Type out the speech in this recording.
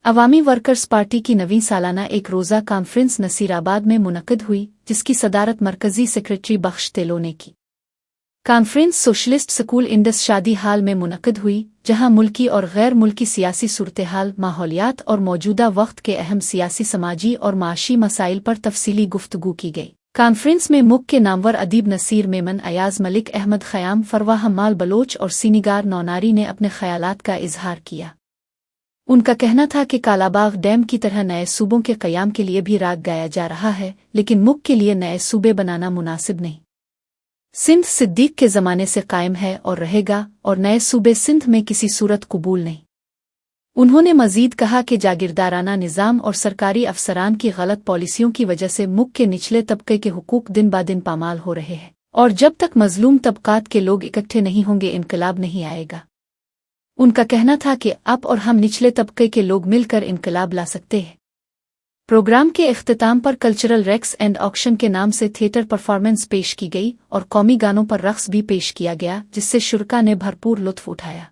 अवामी workers party की नवीं सालाना एक रोज़ा कॉन्फ्रेंस नसीराबाद में मुनक़िद हुई, जिसकी सदारत मरकज़ी सेक्रेटरी बख्श तेलो ने की। कॉन्फ्रेंस सोशलिस्ट स्कूल इंडस शादी हाल में मुनक़िद हुई, जहां मुल्की और गैर मुल्की सियासी सूरत-ए-हाल, माहौलियात और मौजूदा वक्त के अहम सियासी, समाजी और माशी मसाइल पर तफसीली गुफ्तगू की गई। कॉन्फ्रेंस में मुल्क के नामवर अदीब नसीर मेमन, अयाज मलिक, अहमद ख़याम, फरवा हम्माल बलोच और सीनिगार नौनारी ने अपने ख़यालात का इजहार किया। उनका कहना था कि कालाबाग डैम की तरह नए सूबों के क़याम के लिए भी राग गाया जा रहा है, लेकिन मुल्क के लिए नए सूबे बनाना मुनासिब नहीं। सिंध सिद्दीक के ज़माने से कायम है और रहेगा, और नए सूबे सिंध में किसी सूरत कबूल नहीं। उन्होंने मज़ीद कहा कि जागीरदाराना निज़ाम और सरकारी अफसरान की गलत पॉलिसियों की वजह से मुल्क के निचले तबके के हुकूक दिन ब दिन पामाल हो रहे हैं, और जब तक मज़लूम तबकात के लोग इकट्ठे नहीं होंगे इनकलाब नहीं आएगा। उनका कहना था कि अब और हम निचले तबके के लोग मिलकर इनकलाब ला सकते हैं। प्रोग्राम के इख्तिताम पर कल्चरल रेक्स एंड ऑक्शन के नाम से थिएटर परफॉर्मेंस पेश की गई और कौमी गानों पर रक़्स भी पेश किया गया, जिससे शुरका ने भरपूर लुत्फ़ उठाया।